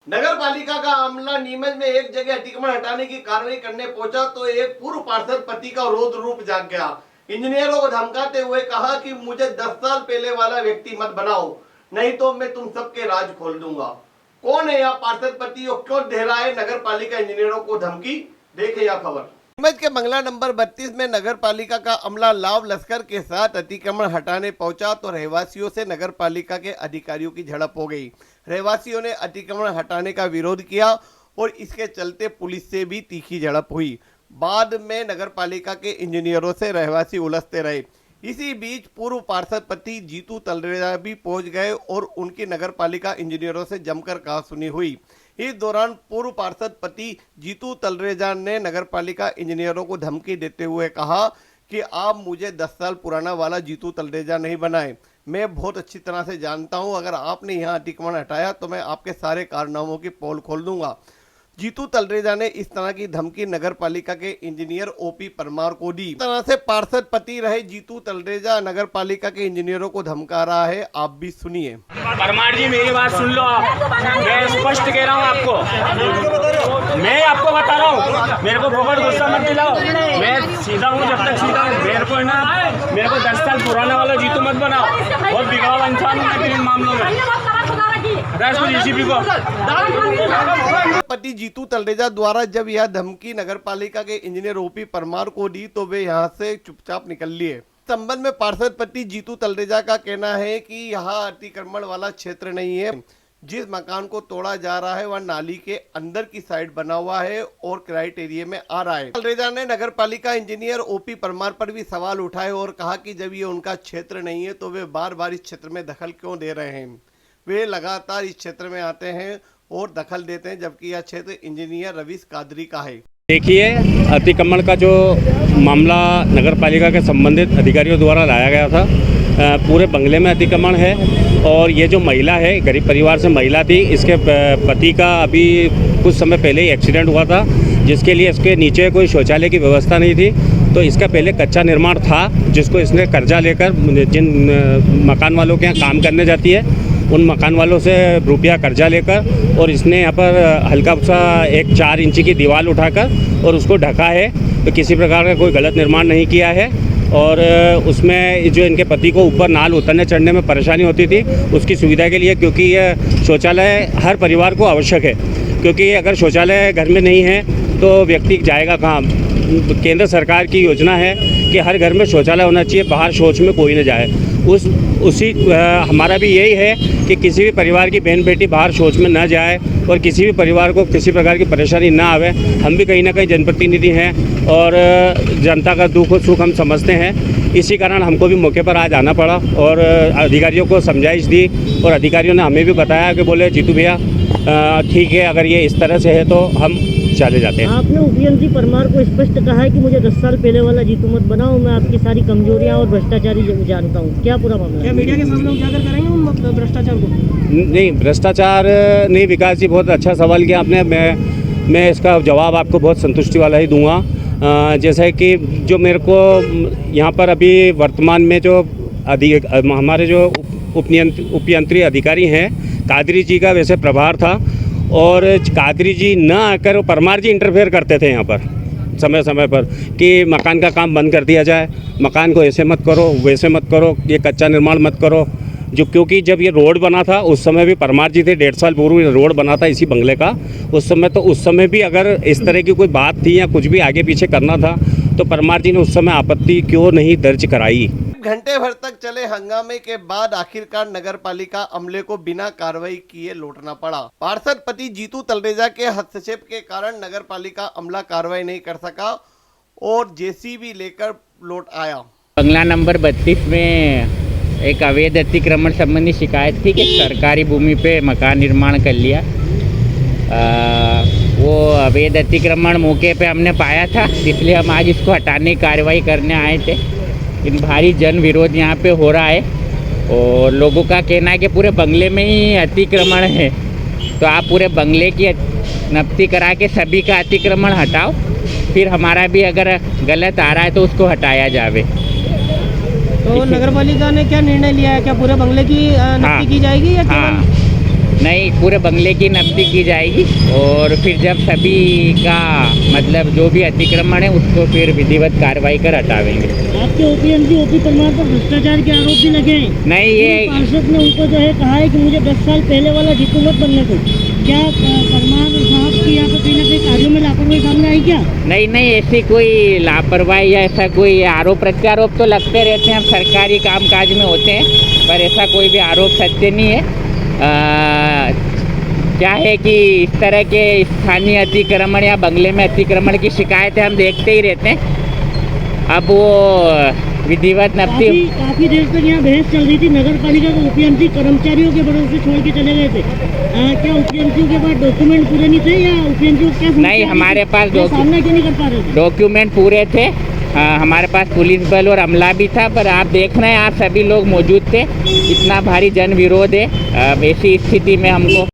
नगर पालिका का अमला नीमच में एक जगह अतिक्रमण हटाने की कार्रवाई करने पहुंचा तो एक पूर्व पार्षद पति का रोद रूप जाग गया। इंजीनियरों को धमकाते हुए कहा कि मुझे 10 साल पहले वाला व्यक्ति मत बनाओ, नहीं तो मैं तुम सबके राज खोल दूंगा। कौन है यह पार्षद पति और क्यों दे रहा है नगर पालिका इंजीनियरों को धमकी? देखे यह खबर। नीमच के बंगला नंबर 32 में नगर पालिका का अमला लाव लश्कर के साथ अतिक्रमण हटाने पहुंचा तो रहवासियों से नगर पालिका के अधिकारियों की झड़प हो गई। रहवासियों ने अतिक्रमण हटाने का विरोध किया और इसके चलते पुलिस से भी तीखी झड़प हुई। बाद में नगर पालिका के इंजीनियरों से रहवासी उलझते रहे। इसी बीच पूर्व पार्षद पति जीतू तलरेजा भी पहुंच गए और उनकी नगर पालिका इंजीनियरों से जमकर कहासुनी हुई। इस दौरान पूर्व पार्षद पति जीतू तलरेजा ने नगर पालिका इंजीनियरों को धमकी देते हुए कहा कि आप मुझे 10 साल पुराना वाला जीतू तलरेजा नहीं बनाए। मैं बहुत अच्छी तरह से जानता हूं, अगर आपने यहां अतिक्रमण हटाया तो मैं आपके सारे कारनामों की पोल खोल दूंगा। जीतू तलरेजा ने इस तरह की धमकी नगर पालिका के इंजीनियर ओपी परमार को दी। इस तरह से पार्षद पति रहे जीतू तलरेजा नगर पालिका के इंजीनियरों को धमका रहा है। आप भी सुनिए। परमार जी मेरी बात सुन लो, मैं स्पष्ट कह रहा हूँ आपको, मैं आपको बता रहा हूँ, मेरे को बहुत गुस्सा मत दिलाओ। मैं सीधा हूँ, जब तक सीधा हूँ। मेरे को 10 साल पुराना वाला जीतू मत बनाओ। बहुत बिगड़ा इंसान हूँ मैं इन मामलों में। पति जीतू तलरेजा द्वारा जब यह धमकी नगर पालिका के इंजीनियर ओपी परमार को दी तो वे यहां से चुपचाप निकल लिए। संबंध में पार्षद पति जीतू तलरेजा का कहना है कि यहां अतिक्रमण वाला क्षेत्र नहीं है। जिस मकान को तोड़ा जा रहा है वह नाली के अंदर की साइड बना हुआ है और क्राइटेरिया में आ रहा है। तलरेजा ने नगर पालिका इंजीनियर ओपी परमार पर भी सवाल उठाए और कहा कि जब ये उनका क्षेत्र नहीं है तो वे बार बार इस क्षेत्र में दखल क्यों दे रहे हैं। वे लगातार इस क्षेत्र में आते हैं और दखल देते हैं, जबकि यह क्षेत्र इंजीनियर रवीश कादरी का है। देखिए, अतिक्रमण का जो मामला नगर पालिका के संबंधित अधिकारियों द्वारा लाया गया था, पूरे बंगले में अतिक्रमण है और ये जो महिला है गरीब परिवार से महिला थी, इसके पति का अभी कुछ समय पहले ही एक्सीडेंट हुआ था, जिसके लिए इसके नीचे कोई शौचालय की व्यवस्था नहीं थी। तो इसका पहले कच्चा निर्माण था जिसको इसने कर्जा लेकर जिन मकान वालों के यहाँ काम करने जाती है उन मकान वालों से रुपया कर्जा लेकर और इसने यहाँ पर हल्का सा एक 4 इंची की दीवार उठाकर और उसको ढका है। तो किसी प्रकार का कोई गलत निर्माण नहीं किया है और उसमें जो इनके पति को ऊपर नाल उतरने चढ़ने में परेशानी होती थी उसकी सुविधा के लिए, क्योंकि यह शौचालय हर परिवार को आवश्यक है, क्योंकि अगर शौचालय घर में नहीं है तो व्यक्ति जाएगा कहाँ। केंद्र सरकार की योजना है कि हर घर में शौचालय होना चाहिए, बाहर शौच में कोई न जाए। हमारा भी यही है कि किसी भी परिवार की बहन बेटी बाहर शौच में न जाए और किसी भी परिवार को किसी प्रकार की परेशानी ना आवे। हम भी कहीं ना कहीं जनप्रतिनिधि हैं और जनता का दुख और सुख हम समझते हैं। इसी कारण हमको भी मौके पर आज आना पड़ा और अधिकारियों को समझाइश दी और अधिकारियों ने हमें भी बताया कि बोले जीतू भैया ठीक है, अगर ये इस तरह से है तो हम चले जाते हैं। आपने उपयंत्री परमार को स्पष्ट कहा है कि मुझे 10 साल पहले वाला जीतू मत बनाओ, मैं आपकी सारी कमजोरियां और भ्रष्टाचारी जानता हूं। क्या पूरा मामला? क्या मीडिया के सामने उजागर करेंगे उन भ्रष्टाचार को? नहीं, भ्रष्टाचार नहीं। विकास जी बहुत अच्छा सवाल किया आपने। मैं इसका जवाब आपको बहुत संतुष्टि वाला ही दूंगा। जैसे कि जो मेरे को यहाँ पर अभी वर्तमान में जो हमारे जो उपयंत्री अधिकारी हैं कादरी जी का वैसे प्रभार था और कादरी जी न आकर परमार जी इंटरफेयर करते थे यहाँ पर समय समय पर कि मकान का काम बंद कर दिया जाए, मकान को ऐसे मत करो वैसे मत करो, ये कच्चा निर्माण मत करो। क्योंकि जब ये रोड बना था उस समय भी परमार जी थे, 1.5 साल पूर्व रोड बना था इसी बंगले का उस समय भी अगर इस तरह की कोई बात थी या कुछ भी आगे पीछे करना था तो परमार जी ने उस समय आपत्ति क्यों नहीं दर्ज कराई। घंटे भर तक चले हंगामे के बाद आखिरकार नगर पालिका अमले को बिना कार्रवाई किए लौटना पड़ा। पार्षद पति जीतू तलरेजा के हस्तक्षेप के कारण नगर पालिका अमला कार्रवाई नहीं कर सका और जेसीबी लेकर लौट आया। बंगला नंबर 32 में एक अवैध अतिक्रमण संबंधी शिकायत थी कि सरकारी भूमि पे मकान निर्माण कर लिया। वो अवैध अतिक्रमण मौके पे हमने पाया था, इसलिए हम आज इसको हटाने की कार्रवाई करने आए थे। इन भारी जन विरोध यहाँ पे हो रहा है और लोगों का कहना है कि पूरे बंगले में ही अतिक्रमण है, तो आप पूरे बंगले की नफ्ती करा के सभी का अतिक्रमण हटाओ, फिर हमारा भी अगर गलत आ रहा है तो उसको हटाया जावे। तो नगर पालिका ने क्या निर्णय लिया है? क्या पूरे बंगले की नफ्ती की जाएगी या नहीं, पूरे बंगले की नब्ती की जाएगी और फिर जब सभी का मतलब जो भी अतिक्रमण है उसको फिर विधिवत कार्रवाई कर हटावेंगे। आपके ओपीएमसी ओपी परमार पर भ्रष्टाचार के आरोप भी लगे हैं। नहीं, ये पार्षद ने उनको जो है कहा है कि मुझे 10 साल पहले वाला जीतू मत बनने को। क्या परमार साहब की यहाँ पे कहीं ना कहीं कार्यों में लापरवाही सामने आई क्या? नहीं, ऐसी कोई लापरवाही या ऐसा कोई आरोप प्रत्यारोप तो लगते रहते हैं, हम सरकारी कामकाज में होते हैं, पर ऐसा कोई भी आरोप सत्य नहीं है। क्या है कि इस तरह के स्थानीय अतिक्रमण या बंगले में अतिक्रमण की शिकायतें हम देखते ही रहते हैं। अब वो विधिवत नब्ती काफी देर तक यहाँ बहस चल रही थी। नगर पालिका के ओपीएमसी कर्मचारियों के भरोसे छोड़ के चले गए थे। क्या ओपीएमसी के पास डॉक्यूमेंट पूरे नहीं थे या ओपीएमसी को क्या नहीं, हमारे पास सामना क्यों नहीं कर पा रहे थे? डॉक्यूमेंट पूरे थे। हमारे पास पुलिस बल और अमला भी था, पर आप देख रहे हैं आप सभी लोग मौजूद थे। इतना भारी जन विरोध है। ऐसी स्थिति में हमको